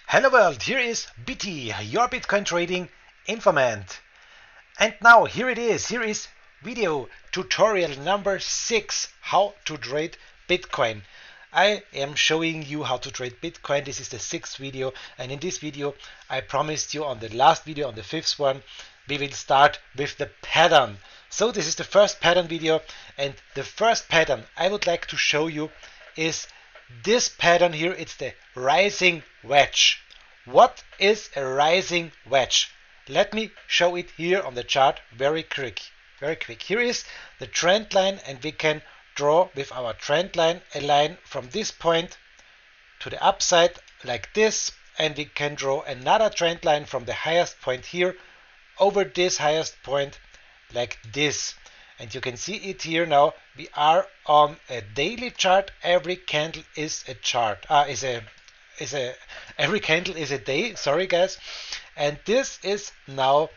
Hello world, here is Biti, your Bitcoin trading informant. And now here it is, here is video tutorial number 6, how to trade Bitcoin. I am showing you how to trade Bitcoin. This is the 6th video, and in this video I promised you on the last video, on the 5th one, we will start with the pattern. So this is the first pattern video, and the first pattern I would like to show you is this pattern here. It's the rising wedge. What is a rising wedge? Let me show it here on the chart very quick. Here is the trend line, and we can draw with our trend line a line from this point to the upside like this, and we can draw another trend line from the highest point here over this highest point like this. And you can see it here now. We are on a daily chart. Every candle is a chart. Every candle is a day. Sorry guys. And this is now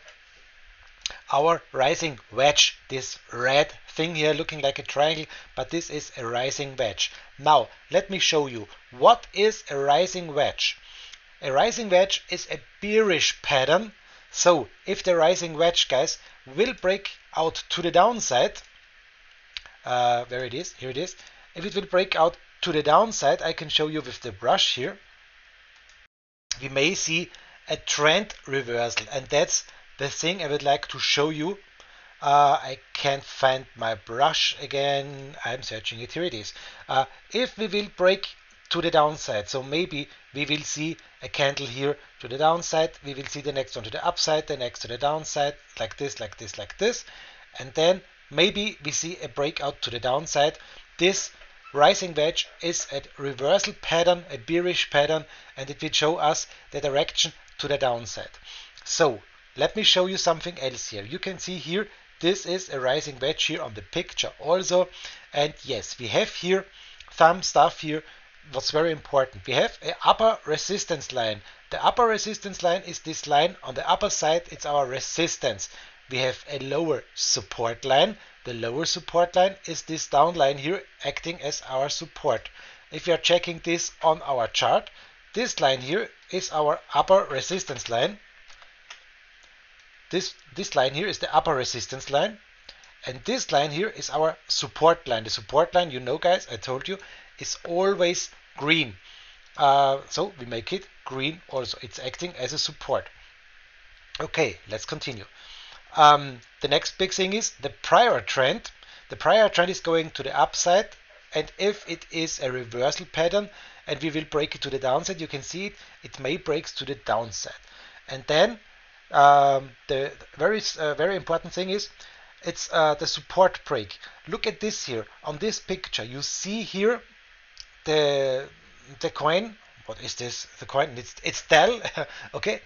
our rising wedge. This red thing here looking like a triangle, but this is a rising wedge. Now let me show you what is a rising wedge. A rising wedge is a bearish pattern. So if the rising wedge, guys, will break out to the downside, where it is, here it is. If it will break out to the downside, I can show you with the brush here. We may see a trend reversal, and that's the thing I would like to show you. I can't find my brush again. I'm searching it. Here it is. If we will break to the downside, so maybe we will see a candle here to the downside, we will see the next one to the upside, the next to the downside, like this, like this, like this, and then maybe we see a breakout to the downside. This rising wedge is a reversal pattern, a bearish pattern, and it will show us the direction to the downside. So let me show you something else here. You can see here this is a rising wedge here on the picture also, and yes, we have here some stuff here. What's very important, we have an upper resistance line. The upper resistance line is this line on the upper side. It's our resistance. We have a lower support line. The lower support line is this down line here, acting as our support. If you are checking this on our chart, this line here is our upper resistance line. This line here is the upper resistance line, and this line here is our support line. The support line, you know guys, I told you, is always green. So we make it green also. It's acting as a support. Okay, let's continue. The next big thing is the prior trend. The prior trend is going to the upside, and if it is a reversal pattern and we will break it to the downside, you can see it may break to the downside. And then the very important thing is it's the support break. Look at this here on this picture. You see here the coin. What is this? The coin. It's Dell. Okay,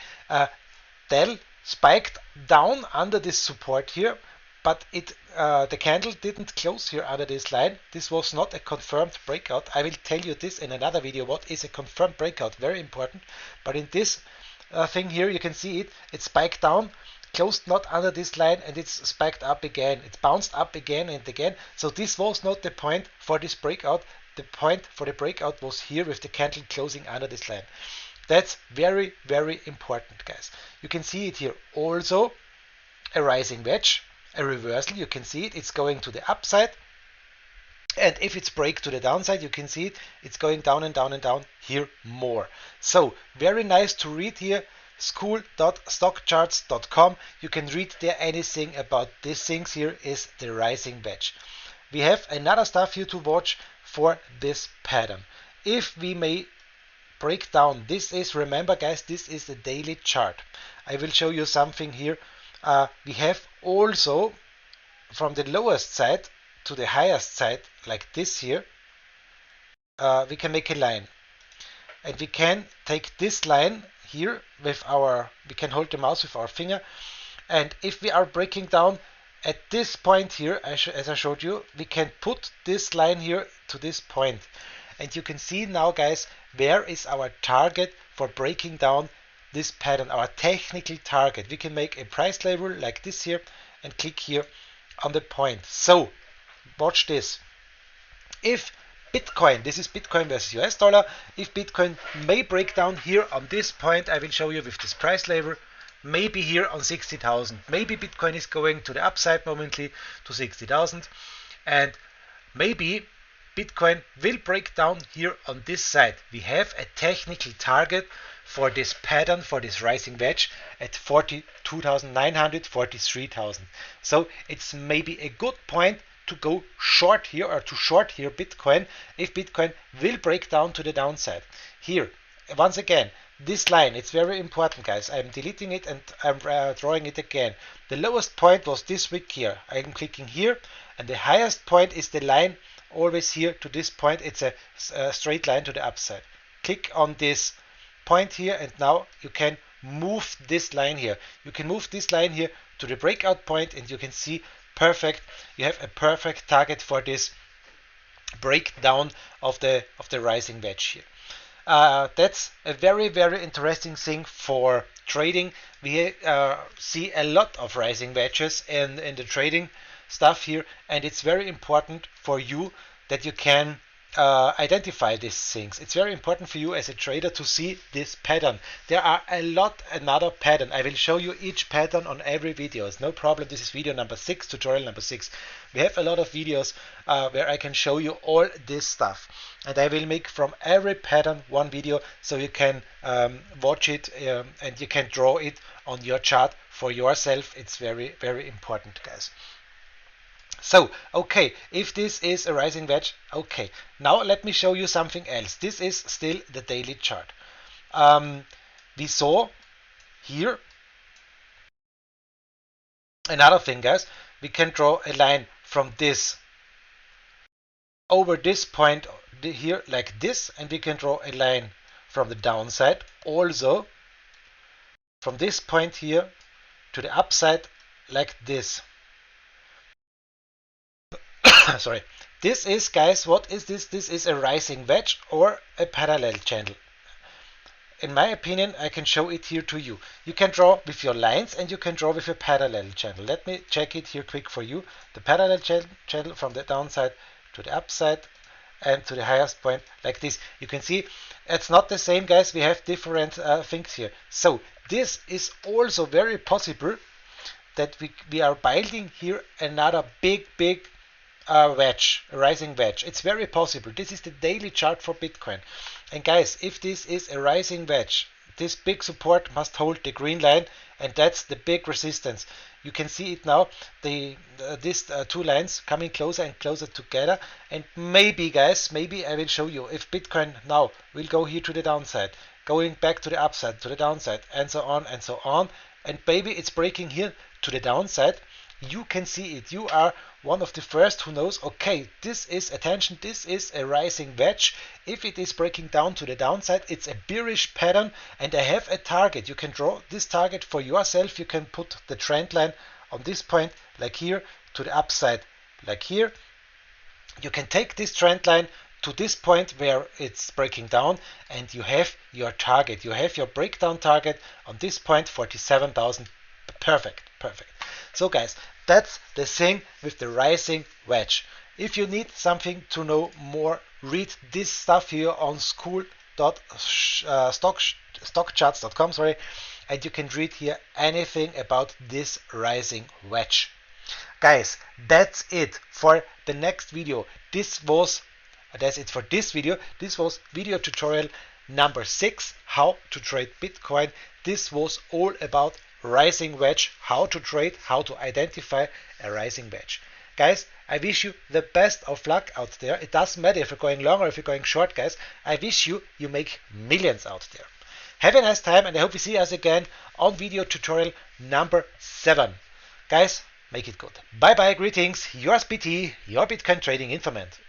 Dell spiked down under this support here, but the candle didn't close here under this line. This was not a confirmed breakout. I will tell you this in another video. What is a confirmed breakout? Very important. But in this thing here, you can see it spiked down, closed not under this line, and it's spiked up again. It bounced up again and again. So this was not the point for this breakout. The point for the breakout was here with the candle closing under this line. That's very, very important, guys. You can see it here also, a rising wedge, a reversal. You can see it. It's going to the upside. And if it's break to the downside, you can see it's going down and down and down here more. So very nice to read here, school.stockcharts.com. You can read there anything about these things. Here is the rising wedge. We have another stuff here to watch for this pattern. If we may break down, this is, remember guys, this is a daily chart. I will show you something here. We have also from the lowest side to the highest side, like this here, we can make a line, and we can take this line here with we can hold the mouse with our finger, and if we are breaking down at this point here, as I showed you, we can put this line here to this point, and you can see now guys, where is our target for breaking down this pattern, our technical target. We can make a price label like this here and click here on the point. So watch this. If Bitcoin. This is Bitcoin versus US dollar. If Bitcoin may break down here on this point, I will show you with this price level, maybe here on 60,000. Maybe Bitcoin is going to the upside momently to 60,000, and maybe Bitcoin will break down here on this side. We have a technical target for this pattern, for this rising wedge at 42,900, 43,000. So it's maybe a good point to go short here, or to short here Bitcoin, if Bitcoin will break down to the downside. Here, once again, this line, it's very important, guys. I'm deleting it and I'm drawing it again. The lowest point was this week here. I'm clicking here, and the highest point is the line always here to this point. It's a straight line to the upside. Click on this point here, and now you can move this line here. You can move this line here to the breakout point, and you can see perfect. You have a perfect target for this breakdown of the rising wedge here. That's a very, very interesting thing for trading. We see a lot of rising wedges in the trading stuff here, and it's very important for you that you can identify these things. It's very important for you as a trader to see this pattern. There are another pattern. I will show you each pattern on every video. It's no problem. This is video number 6, tutorial number 6. We have a lot of videos where I can show you all this stuff, and I will make from every pattern one video, so you can watch it and you can draw it on your chart for yourself. It's very, very important, guys. So, okay, if this is a rising wedge, okay. Now let me show you something else. This is still the daily chart. We saw here another thing, guys. We can draw a line from this over this point here like this, and we can draw a line from the downside also from this point here to the upside like this. Sorry, this is, guys, what is this? This is a rising wedge or a parallel channel. In my opinion, I can show it here to you. You can draw with your lines and you can draw with a parallel channel. Let me check it here quick for you. The parallel channel from the downside to the upside and to the highest point like this. You can see it's not the same, guys. We have different things here. So this is also very possible that we are building here another big wedge, a rising wedge. It's very possible. This is the daily chart for Bitcoin. And guys, if this is a rising wedge, this big support must hold the green line, and that's the big resistance. You can see it now, these two lines coming closer and closer together. And maybe, guys, maybe I will show you if Bitcoin now will go here to the downside, going back to the upside, to the downside, and so on and so on. And maybe it's breaking here to the downside. You can see it. You are one of the first who knows, okay, this is, attention, this is a rising wedge. If it is breaking down to the downside, it's a bearish pattern, and I have a target. You can draw this target for yourself. You can put the trend line on this point, like here, to the upside, like here. You can take this trend line to this point where it's breaking down, and you have your target. You have your breakdown target on this point, 47,000. Perfect. So guys, that's the thing with the rising wedge. If you need something to know more, read this stuff here on school.stockcharts.com, and you can read here anything about this rising wedge. Guys, that's it for the next video. That's it for this video. This was video tutorial number 6, how to trade Bitcoin. This was all about rising wedge, how to trade, how to identify a rising wedge. Guys, I wish you the best of luck out there. It doesn't matter if you're going long or if you're going short, guys. I wish you make millions out there. Have a nice time, and I hope we see us again on video tutorial number 7. Guys, make it good. Bye bye, greetings. Yours Biti, your Bitcoin trading informant.